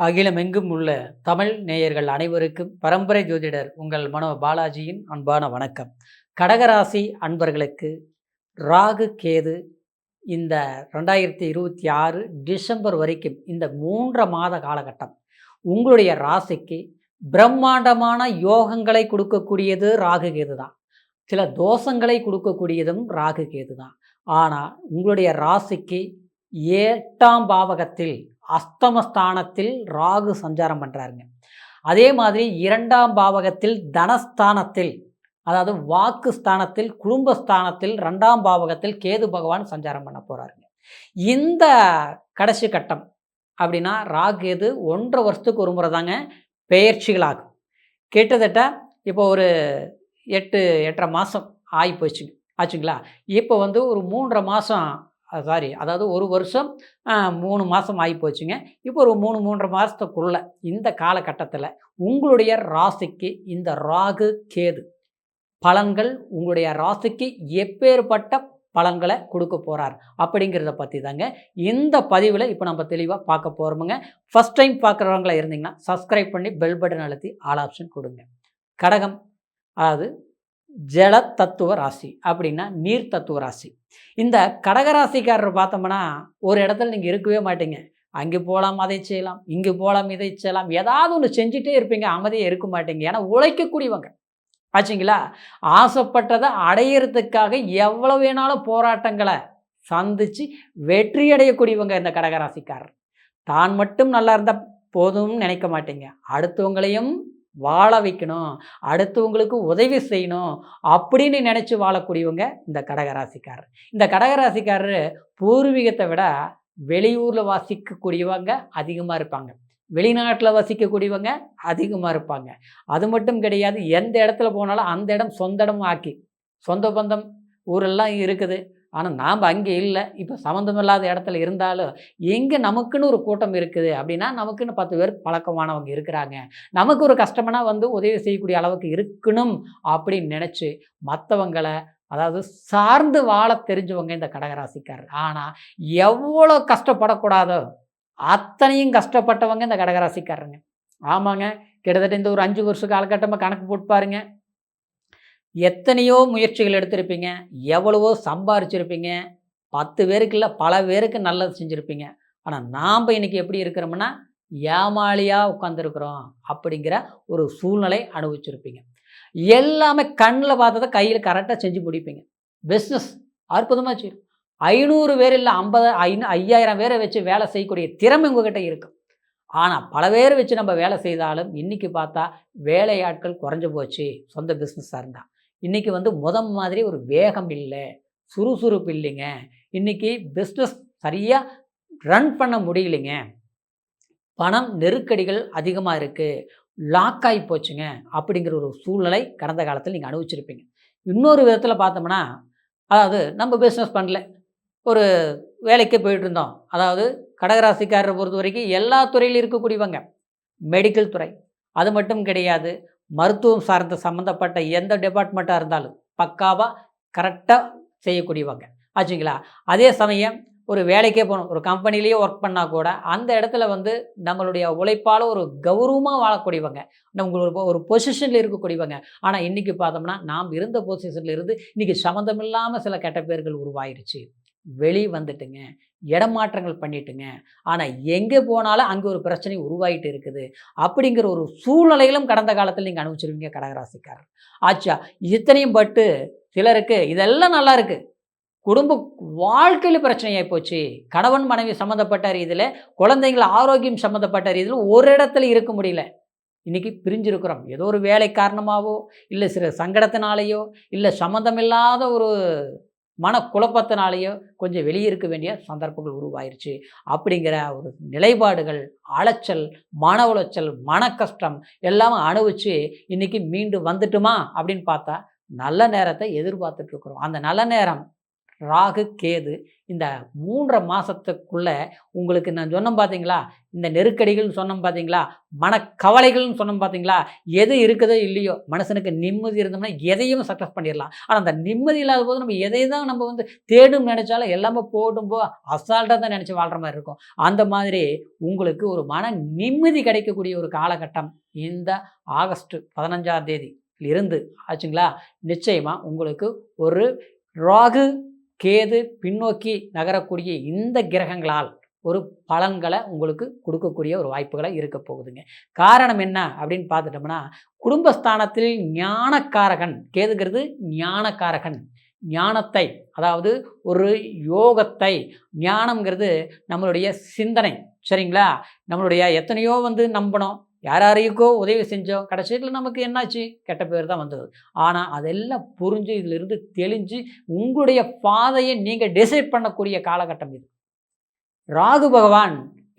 அகிலமெங்கும் உள்ள தமிழ் நேயர்கள் அனைவருக்கும் பரம்பரை ஜோதிடர் உங்கள் மனோ பாலாஜியின் அன்பான வணக்கம். கடகராசி அன்பர்களுக்கு ராகு கேது இந்த 2026 டிசம்பர் வரைக்கும் இந்த 3 மாத காலகட்டம் உங்களுடைய ராசிக்கு பிரம்மாண்டமான யோகங்களை கொடுக்கக்கூடியது ராகு கேது தான். சில தோஷங்களை கொடுக்கக்கூடியதும் ராகு கேது தான். ஆனால் உங்களுடைய ராசிக்கு 8ஆம் பாவகத்தில் அஸ்தமஸ்தானத்தில் ராகு சஞ்சாரம் பண்ணுறாருங்க. அதே மாதிரி 2ஆம் பாவகத்தில் தனஸ்தானத்தில், அதாவது வாக்கு ஸ்தானத்தில், குடும்பஸ்தானத்தில் 2ஆம் பாவகத்தில் கேது பகவான் சஞ்சாரம் பண்ண போகிறாருங்க. இந்த கடைசி கட்டம் அப்படின்னா ராகு கேது 1.5 வருஷத்துக்கு ஒரு முறை தாங்க பெயர்ச்சிகளாகும். கிட்டத்தட்ட இப்போ ஒரு 8-8.5 மாதம் ஆகி போச்சுங்க ஆச்சுங்களா. இப்போ வந்து ஒரு 3.5 மாதம் அதாவது 1 வருஷம் 3 மாதம் ஆகி போச்சுங்க. இப்போ ஒரு 3-3.5 மாதத்துக்குள்ள இந்த காலகட்டத்தில் உங்களுடைய ராசிக்கு இந்த ராகு கேது பலன்கள் உங்களுடைய ராசிக்கு எப்பேற்பட்ட பலன்களை கொடுக்க போகிறார் அப்படிங்கிறத பற்றி தாங்க இந்த பதிவில் இப்போ நம்ம தெளிவாக பார்க்க போகிறோமுங்க. ஃபஸ்ட் டைம் பார்க்குறவங்களா இருந்தீங்கன்னா சப்ஸ்கிரைப் பண்ணி பெல் பட்டன் அழுத்தி ஆல் ஆப்ஷன் கொடுங்க. கடகம் அதாவது ஜல தத்துவ ராசி அப்படின்னா நீர் தத்துவ ராசி. இந்த கடகராசிக்காரர் பார்த்தோம்னா ஒரு இடத்துல நீங்கள் இருக்கவே மாட்டீங்க. அங்கே போகலாம் அதை செய்யலாம், இங்கே போகலாம் இதை செய்யலாம், ஏதாவது ஒன்று செஞ்சுட்டே இருப்பீங்க, அமைதியாக இருக்க மாட்டீங்க. ஏன்னா உழைக்கக்கூடியவங்க ஆச்சுங்களா. ஆசைப்பட்டதை அடையிறதுக்காக எவ்வளோ வேணாலும் போராட்டங்களை சந்தித்து வெற்றி அடையக்கூடியவங்க இந்த கடகராசிக்காரர். தான் மட்டும் நல்லா இருந்தால் போதும்னு நினைக்க மாட்டீங்க, அடுத்தவங்களையும் வாழ வைக்கணும், அடுத்தவங்களுக்கு உதவி செய்யணும் அப்படின்னு நினச்சி வாழக்கூடியவங்க இந்த கடகராசிக்காரர். இந்த கடகராசிக்காரர் பூர்வீகத்தை விட வெளியூரில் வசிக்கக்கூடியவங்க அதிகமாக இருப்பாங்க, வெளிநாட்டில் வசிக்கக்கூடியவங்க அதிகமாக இருப்பாங்க. அது மட்டும் கிடையாது, எந்த இடத்துல போனாலும் அந்த இடம் சொந்த இடம் ஆக்கி, சொந்த பந்தம் ஊரெல்லாம் இருக்குது, ஆனால் நாம் அங்கே இல்லை. இப்போ சம்மந்தமில்லாத இடத்துல இருந்தாலும் எங்கே நமக்குன்னு ஒரு கூட்டம் இருக்குது அப்படின்னா நமக்குன்னு 10 பேர் பழக்கமானவங்க இருக்கிறாங்க, நமக்கு ஒரு கஷ்டம்னா வந்து உதவி செய்யக்கூடிய அளவுக்கு இருக்கணும் அப்படின்னு நினச்சி மற்றவங்களை அதாவது சார்ந்து வாழ தெரிஞ்சவங்க இந்த கடகராசிக்காரர். ஆனால் எவ்வளோ கஷ்டப்படக்கூடாதோ அத்தனையும் கஷ்டப்பட்டவங்க இந்த கடகராசிக்காரருங்க. ஆமாங்க, கிட்டத்தட்ட இந்த ஒரு 5 வருஷ காலகட்டமாக கணக்கு போட்டு பாருங்க. எத்தனையோ முயற்சிகள் எடுத்திருப்பீங்க, எவ்வளவோ சம்பாரிச்சிருப்பீங்க, 10 பேருக்கு இல்லை பல பேருக்கு நல்லது செஞ்சுருப்பீங்க. ஆனால் நாம் இன்றைக்கி எப்படி இருக்கிறோம்னா ஏமாளியாக உட்காந்துருக்குறோம் அப்படிங்கிற ஒரு சூழ்நிலை அனுபவிச்சிருப்பீங்க. எல்லாமே கண்ணில் பார்த்ததை கையில் கரெக்டாக செஞ்சு முடிப்பீங்க. பிஸ்னஸ் அற்புதமாக செய்யும். 500 பேர் இல்லை 5000 பேரை வச்சு வேலை செய்யக்கூடிய திறமை உங்கள்கிட்ட இருக்கும். ஆனால் பல பேர் வச்சு நம்ம வேலை செய்தாலும் இன்றைக்கி பார்த்தா வேலையாட்கள் குறைஞ்சி போச்சு. சொந்த பிஸ்னஸாக இருந்தால் இன்றைக்கி வந்து மாதிரி ஒரு வேகம் இல்லை, சுறுசுறுப்பு இல்லைங்க. இன்றைக்கி பிஸ்னஸ் சரியாக ரன் பண்ண முடியலைங்க, பணம் நெருக்கடிகள் அதிகமாக இருக்குது, லாக் ஆகி போச்சுங்க அப்படிங்கிற ஒரு சூழ்நிலை கடந்த காலத்தில் நீங்கள் அனுபவிச்சிருப்பீங்க. இன்னொரு விதத்தில் பார்த்தோம்னா, அதாவது நம்ம பிஸ்னஸ் பண்ணல, ஒரு வேலைக்கு போயிட்டு இருந்தோம். அதாவது கடகராசிக்காரரை பொறுத்த வரைக்கும் எல்லா துறையிலும் இருக்கக்கூடியவங்க, மெடிக்கல் துறை அது மட்டும் கிடையாது, மருத்துவம் சார்ந்த சம்மந்தப்பட்ட எந்த டிபார்ட்மெண்ட்டாக இருந்தாலும் பக்காவாக கரெக்டாக செய்யக்கூடியவங்க ஆச்சுங்களா. அதே சமயம் ஒரு வேலைக்கே போகணும், ஒரு கம்பெனிலேயே ஒர்க் பண்ணால் கூட அந்த இடத்துல வந்து நம்மளுடைய உழைப்பால் ஒரு கௌரவமாக வாழக்கூடியவங்க, நம்மளுக்கு ஒரு பொசிஷனில் இருக்கக்கூடியவங்க. ஆனால் இன்றைக்கி பார்த்தோம்னா நாம் இருந்த பொசிஷனில் இருந்து இன்றைக்கி சம்மந்தமில்லாமல் சில கெட்ட பேர்கள் உருவாயிருச்சு, வெளியே வந்துட்டுங்க, இடமாற்றங்கள் பண்ணிட்டுங்க. ஆனால் எங்கே போனாலும் அங்கே ஒரு பிரச்சனை உருவாகிட்டு இருக்குது அப்படிங்கிற ஒரு சூழ்நிலையிலும் கடந்த காலத்தில் நீங்கள் அனுபவிச்சிருவீங்க கடகராசிக்காரர். ஆச்சா, இத்தனையும் பட்டு சிலருக்கு இதெல்லாம் நல்லா இருக்குது, குடும்ப வாழ்க்கையில் பிரச்சனையாகி போச்சு, கணவன் மனைவி சம்மந்தப்பட்ட ரீதியில், குழந்தைகள் ஆரோக்கியம் சம்மந்தப்பட்ட ரீதியில் ஒரு இடத்துல இருக்க முடியல, இன்றைக்கி பிரிஞ்சிருக்கிறோம். ஏதோ ஒரு வேலை காரணமாகவோ இல்லை சில சங்கடத்தினாலேயோ இல்லை சம்மந்தமில்லாத ஒரு மனக்குழப்பத்தினாலேயோ கொஞ்சம் வெளியே இருக்க வேண்டிய சந்தர்ப்பங்கள் உருவாயிருச்சு அப்படிங்கிற ஒரு நிலைப்பாடுகள், அலைச்சல், மன உளைச்சல், மன கஷ்டம் எல்லாம் அனுபவித்து இன்றைக்கி மீண்டும் வந்துட்டுமா அப்படின்னு பார்த்தா நல்ல நேரத்தை எதிர்பார்த்துட்ருக்குறோம். அந்த நல்ல நேரம் ராகு கேது இந்த 3 மாதத்துக்குள்ளே உங்களுக்கு நான் சொன்னேன் பார்த்தீங்களா, இந்த நெருக்கடிகள்னு சொன்னோம் பார்த்தீங்களா, மனக்கவலைகள்னு சொன்னோம் பார்த்தீங்களா, எது இருக்குதோ இல்லையோ மனுஷனுக்கு நிம்மதி இருந்தோம்னா எதையும் சக்ஸஸ் பண்ணிடலாம். ஆனால் அந்த நிம்மதி இல்லாத போது நம்ம எதை தான் நம்ம வந்து தேடும் நினச்சாலும் எல்லாமே போட்டும் அசால்ட்டாக தான் நினச்சி வாழ்கிற மாதிரி இருக்கும். அந்த மாதிரி உங்களுக்கு ஒரு மன நிம்மதி கிடைக்கக்கூடிய ஒரு காலகட்டம் இந்த ஆகஸ்ட் 15ஆம் தேதி இருந்து ஆச்சுங்களா. நிச்சயமாக உங்களுக்கு ஒரு ராகு கேது பின்னோக்கி நகரக்கூடிய இந்த கிரகங்களால் ஒரு பலன்களை உங்களுக்கு கொடுக்கக்கூடிய ஒரு வாய்ப்புகளை இருக்க போகுதுங்க. காரணம் என்ன அப்படின்னு பார்த்துட்டோம்னா, குடும்பஸ்தானத்தில் ஞானக்காரகன் கேதுங்கிறது ஞானக்காரகன். ஞானத்தை, அதாவது ஒரு யோகத்தை, ஞானம்ங்கிறது நம்மளுடைய சிந்தனை, சரிங்களா. நம்மளுடைய எத்தனையோ வந்து நம்பணும், யாரையுக்கோ உதவி செஞ்சோம், கடைசியில் நமக்கு என்னாச்சு, கெட்ட பேர் தான் வந்தது. ஆனால் அதெல்லாம் புரிஞ்சு இதிலிருந்து தெளிஞ்சு உங்களுடைய பாதையை நீங்கள் டிசைட் பண்ணக்கூடிய காலகட்டம் இது. ராகு பகவான்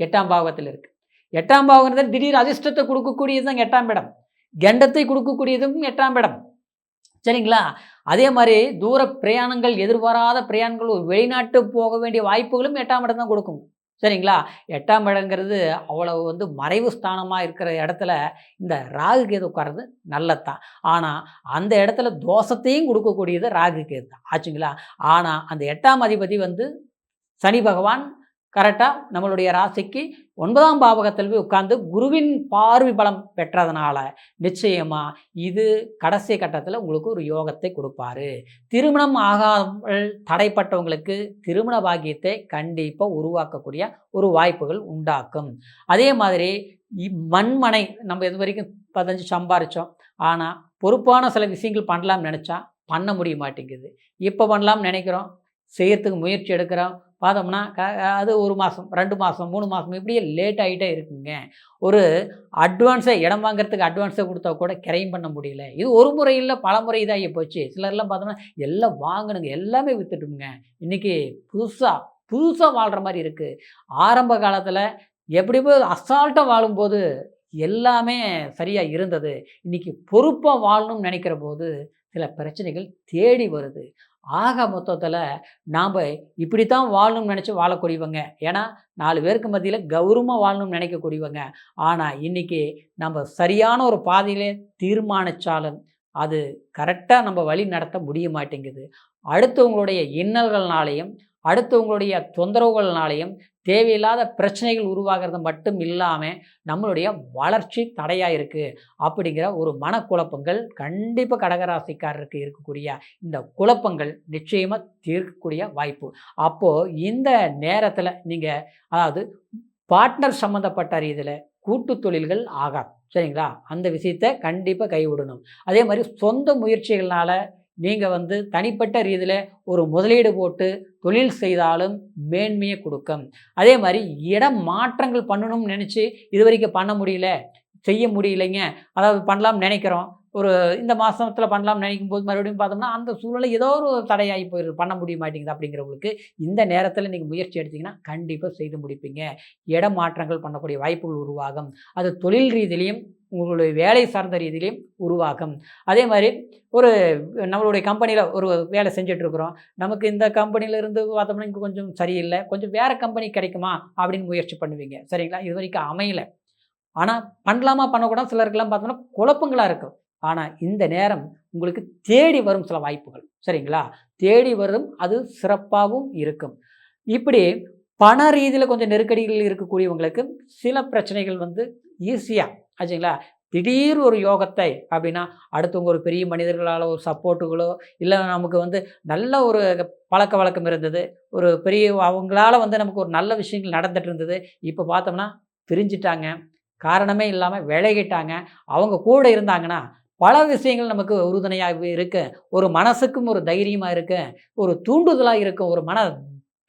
8ஆம் பாவகத்தில் இருக்கு. 8ஆம் பாவங்கிறது திடீர் அதிர்ஷ்டத்தை கொடுக்கக்கூடியது தான் 8ஆம் இடம். கண்டத்தை கொடுக்கக்கூடியதும் 8ஆம் இடம், சரிங்களா. அதே மாதிரி தூர பிரயாணங்கள், எதிர்பாராத பிரயாணங்கள், வெளிநாட்டு போக வேண்டிய வாய்ப்புகளும் 8ஆம் இடம் தான் கொடுக்கும், சரிங்களா. 8ஆம் இடங்கிறது அவ்வளவு வந்து மறைவு ஸ்தானமாக இருக்கிற இடத்துல இந்த ராகு கேது உட்கார்றது நல்லதுதான். ஆனால் அந்த இடத்துல தோஷத்தையும் கொடுக்கக்கூடியது ராகு கேது தான், ஆச்சுங்களா. ஆனால் அந்த 8ஆம் அதிபதி வந்து சனி பகவான் கரெக்டாக நம்மளுடைய ராசிக்கு 9ஆம் பாவகத்தில் போய் உட்கார்ந்து குருவின் பார்வை பலம் பெற்றதுனால நிச்சயமாக இது கடைசி கட்டத்தில் உங்களுக்கு ஒரு யோகத்தை கொடுப்பாரு. திருமணம் ஆகாமல் தடைப்பட்டவங்களுக்கு திருமண பாக்கியத்தை கண்டிப்பாக உருவாக்கக்கூடிய ஒரு வாய்ப்புகள் உண்டாக்கும். அதே மாதிரி மண்மனை நம்ம இது வரைக்கும் 15 சம்பாரித்தோம், ஆனால் பொறுப்பான சில விஷயங்கள் பண்ணலாம்னு நினச்சா பண்ண முடிய மாட்டேங்குது. இப்போ பண்ணலாம்னு நினைக்கிறோம், செய்யறதுக்கு முயற்சி எடுக்கிறோம், பார்த்தோம்னா அது 1 மாதம் 2 மாதம் 3 மாதம் இப்படியே லேட் ஆகிட்டே இருக்குங்க. ஒரு அட்வான்ஸை இடம் வாங்குறதுக்கு அட்வான்ஸை கொடுத்தா கூட கிரைம் பண்ண முடியல. இது ஒரு முறை இல்லை, பல முறை இதாகி போச்சு. சிலர்லாம் பார்த்தோம்னா எல்லாம் வாங்கணுங்க, எல்லாமே விற்றுட்டுங்க. இன்றைக்கி புதுசாக வாழ்கிற மாதிரி இருக்குது. ஆரம்ப காலத்தில் எப்படியோ அசால்ட்டாக வாழும்போது எல்லாமே சரியாக இருந்தது. இன்றைக்கி பொறுப்பாக வாழணும்னு நினைக்கிற போது சில பிரச்சனைகள் தேடி வருது. ஆக மொத்தத்தில் நாம் இப்படித்தான் வாழணும்னு நினச்சி வாழக்கூடியவங்க. ஏன்னா 4 பேருக்கு மத்தியில் கௌரவமாக வாழணும்னு நினைக்கக்கூடியவங்க. ஆனால் இன்றைக்கி நம்ம சரியான ஒரு பாதையிலே தீர்மானித்தாலும் அது கரெக்டாக நம்ம வழி நடத்த முடிய மாட்டேங்குது. அடுத்தவங்களுடைய இன்னல்கள்னாலையும் அடுத்தவங்களுடைய தொந்தரவுகள்னாலையும் தேவையில்லாத பிரச்சனைகள் உருவாகிறது மட்டும் இல்லாமல் நம்மளுடைய வளர்ச்சி தடையாக இருக்குது. அப்படிங்கிற ஒரு மனக்குழப்பங்கள் கண்டிப்பாக கடகராசிக்காரருக்கு இருக்கக்கூடிய இந்த குழப்பங்கள் நிச்சயமாக தீர்க்கக்கூடிய வாய்ப்பு. அப்போது இந்த நேரத்தில் நீங்கள் அதாவது பார்ட்னர் சம்மந்தப்பட்ட ரீதியில் கூட்டு தொழில்கள் ஆகாது, சரிங்களா. அந்த விஷயத்தை கண்டிப்பாக கைவிடணும். அதே மாதிரி சொந்த முயற்சிகள்னால் நீங்கள் வந்து தனிப்பட்ட ரீதியில் ஒரு முதலீடு போட்டு தொழில் செய்தாலும் மேன்மையை கொடுக்கும். அதே மாதிரி இடம் மாற்றங்கள் பண்ணணும்னு நினச்சி இது வரைக்கும் பண்ண முடியல, செய்ய முடியலைங்க, அதாவது பண்ணலாம்னு நினைக்கிறோம், ஒரு இந்த மாதத்தில் பண்ணலாம்னு நினைக்கும் போது மறுபடியும் பார்த்தோம்னா அந்த சூழ்நிலை ஏதோ ஒரு தடையாகி போயிடுது, பண்ண முடிய மாட்டேங்குது. அப்படிங்கிறவங்களுக்கு இந்த நேரத்தில் நீங்கள் முயற்சி எடுத்திங்கன்னா கண்டிப்பாக செய்து முடிப்பீங்க. இடம் மாற்றங்கள் பண்ணக்கூடிய வாய்ப்புகள் உருவாகும். அது தொழில் ரீதியிலையும் உங்களுடைய வேலை சார்ந்த ரீதியிலையும் உருவாகும். அதே மாதிரி ஒரு நம்மளுடைய கம்பெனியில் ஒரு வேலை செஞ்சிட்ருக்குறோம், நமக்கு இந்த கம்பெனியிலேருந்து பார்த்தோம்னா இங்கே கொஞ்சம் சரியில்லை, கொஞ்சம் வேறு கம்பெனி கிடைக்குமா அப்படின்னு முயற்சி பண்ணுவீங்க, சரிங்களா. இது வரைக்கும் அமையலை, ஆனால் பண்ணலாமா பண்ணக்கூடாது சிலருக்கெல்லாம் பார்த்தோம்னா குழப்பங்களாக இருக்கும். ஆனால் இந்த நேரம் உங்களுக்கு தேடி வரும் சில வாய்ப்புகள், சரிங்களா, தேடி வரும், அது சிறப்பாகவும் இருக்கும். இப்படி பண ரீதியில் கொஞ்சம் நெருக்கடிகள் இருக்கக்கூடியவங்களுக்கு சில பிரச்சனைகள் வந்து ஈஸியாக ஆச்சுங்களா. திடீர் ஒரு யோகத்தை அப்படின்னா அடுத்தவங்க ஒரு பெரிய மனிதர்களால் ஒரு சப்போர்ட்டுகளோ இல்லை நமக்கு வந்து நல்ல ஒரு பழக்க வழக்கம் இருந்தது, ஒரு பெரிய அவங்களால வந்து நமக்கு ஒரு நல்ல விஷயங்கள் நடந்துட்டு இருந்தது, இப்போ பார்த்தோம்னா பிரிஞ்சிட்டாங்க, காரணமே இல்லாமல் விலகிட்டாங்க. அவங்க கூட இருந்தாங்கன்னா பல விஷயங்கள் நமக்கு உறுதுணையாக இருக்கு, ஒரு மனசுக்கும் ஒரு தைரியமாக இருக்கு, ஒரு தூண்டுதலாக இருக்கும், ஒரு மன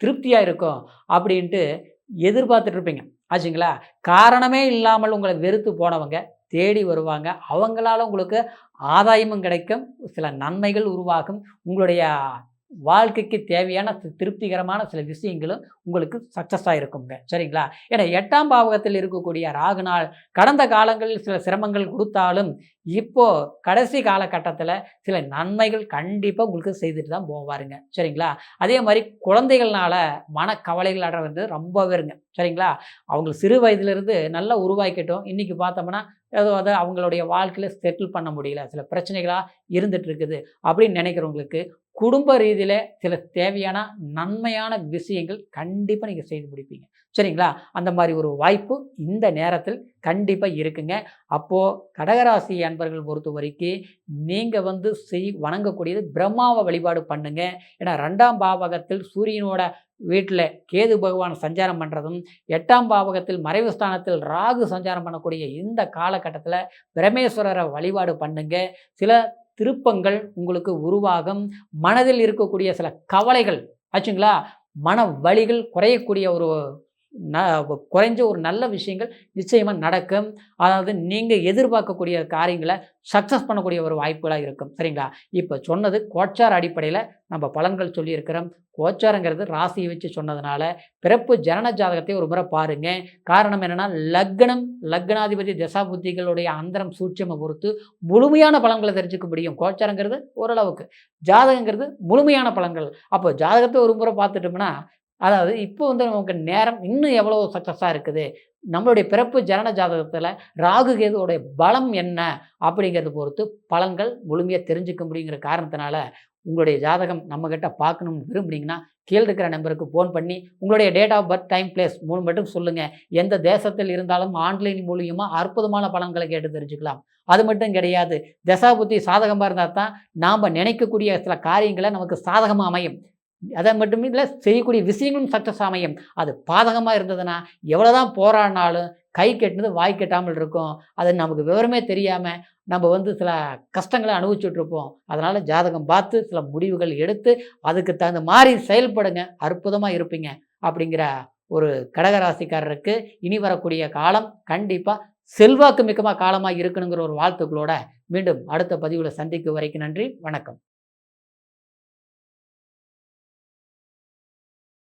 திருப்தியாக இருக்கும் அப்படின்ட்டு எதிர்பார்த்துட்டு இருப்பீங்க, ஆச்சுங்களா. காரணமே இல்லாமல் உங்களை வெறுத்து போனவங்க தேடி வருவாங்க, அவங்களால உங்களுக்கு ஆதாயமும் கிடைக்கும், சில நன்மைகள் உருவாகும், உங்களுடைய வாழ்க்கைக்கு தேவையான திருப்திகரமான சில விஷயங்களும் உங்களுக்கு சக்ஸஸாக இருக்குங்க. சரிங்களா? ஏன்னா 8ஆம் பாவகத்தில் இருக்கக்கூடிய ராகு நாள் கடந்த காலங்களில் சில சிரமங்கள் கொடுத்தாலும், இப்போ கடைசி காலகட்டத்தில் சில நன்மைகள் கண்டிப்பாக உங்களுக்கு செய்துட்டு தான் போவாருங்க. சரிங்களா? அதே மாதிரி குழந்தைகள்னால மனக்கவலைகள் அடைவது ரொம்பவே இருங்க. சரிங்களா? அவங்க சிறு வயதிலிருந்து நல்லா உருவாக்கிட்டோம். இன்றைக்கி பார்த்தோம்னா ஏதோ அது அவங்களுடைய வாழ்க்கையில் செட்டில் பண்ண முடியல. சில பிரச்சனைகளாக இருந்துட்டு இருக்குது அப்படின்னு நினைக்கிறவங்களுக்கு குடும்ப ரீதியில சில தேவையான நன்மையான விஷயங்கள் கண்டிப்பாக நீங்கள் செய்து முடிப்பீங்க. சரிங்களா? அந்த மாதிரி ஒரு வாய்ப்பு இந்த நேரத்தில் கண்டிப்பாக இருக்குங்க. அப்போது கடகராசி அன்பர்கள் பொறுத்த வரைக்கும் நீங்கள் வணங்கக்கூடியது பிரம்மாவை வழிபாடு பண்ணுங்க. ஏன்னா 2ஆம் பாவகத்தில் சூரியனோட வீட்டில் கேது பகவான் சஞ்சாரம் பண்ணுறதும், 8ஆம் பாவகத்தில் மறைவு ஸ்தானத்தில் ராகு சஞ்சாரம் பண்ணக்கூடிய இந்த காலகட்டத்தில் பிரமேஸ்வரரை வழிபாடு பண்ணுங்க. சில திருப்பங்கள் உங்களுக்கு உருவாகும். மனதில் இருக்கக்கூடிய சில கவலைகள் ஆச்சுங்களா, மன வலிகள் குறையக்கூடிய ஒரு குறைஞ்ச ஒரு நல்ல விஷயங்கள் நிச்சயமாக நடக்கும். அதாவது நீங்கள் எதிர்பார்க்கக்கூடிய காரியங்களை சக்ஸஸ் பண்ணக்கூடிய ஒரு வாய்ப்புகளாக இருக்கும். சரிங்களா? இப்போ சொன்னது கோச்சார அடிப்படையில் நம்ம பலன்கள் சொல்லியிருக்கிறோம். கோச்சாரங்கிறது ராசியை வச்சு சொன்னதுனால பிறப்பு ஜனன ஜாதகத்தை ஒரு முறை பாருங்கள். காரணம் என்னென்னா லக்னாதிபதி தசாபுத்திகளுடைய அந்தரம் சூட்சமை பொறுத்து முழுமையான பலன்களை தெரிஞ்சுக்க முடியும். கோச்சாரங்கிறது ஓரளவுக்கு, ஜாதகங்கிறது முழுமையான பலன்கள். அப்போ ஜாதகத்தை ஒரு முறை பார்த்துட்டோம்னா அதாவது இப்போ நமக்கு நேரம் இன்னும் எவ்வளோ சக்ஸஸாக இருக்குது, நம்மளுடைய பிறப்பு ஜனன ஜாதகத்தில் ராகு கேதுவோடைய பலம் என்ன அப்படிங்கிறத பொறுத்து பலன்கள் முழுமையாக தெரிஞ்சுக்க முடியுங்கிற காரணத்தினால உங்களுடைய ஜாதகம் நம்மக்கிட்ட பார்க்கணும்னு விரும்புனீங்கன்னா கீழே இருக்கிற நம்பருக்கு ஃபோன் பண்ணி உங்களுடைய date of birth, time, place 3 மட்டும் சொல்லுங்கள். எந்த தேசத்தில் இருந்தாலும் ஆன்லைன் மூலியமாக அற்புதமான பலன்களை கேட்டு தெரிஞ்சுக்கலாம். அது மட்டும் கிடையாது, தசாபுத்தி சாதகமாக இருந்தால் தான் நாம் நினைக்கக்கூடிய சில காரியங்களை நமக்கு சாதகமாக அமையும். அதை மட்டும் இல்லை, செய்யக்கூடிய விஷயங்களும் சக்ஸஸ் அமையும். அது பாதகமாக இருந்ததுன்னா எவ்வளோதான் போராடினாலும் கை கெட்டினது வாய் கெட்டாமல் இருக்கும். அது நமக்கு விவரமே தெரியாமல் நம்ம சில கஷ்டங்களை அனுபவிச்சுட்ருப்போம். அதனால் ஜாதகம் பார்த்து சில முடிவுகள் எடுத்து அதுக்கு தகுந்த மாதிரி செயல்படுங்க. அற்புதமாக இருப்பீங்க. அப்படிங்கிற ஒரு கடகராசிக்காரருக்கு இனி வரக்கூடிய காலம் கண்டிப்பாக செல்வாக்கு மிக்கமாக காலமாக இருக்கணுங்கிற ஒரு வாழ்த்துக்களோட மீண்டும் அடுத்த பதிவில் சந்திக்கும் வரைக்கும் நன்றி, வணக்கம்.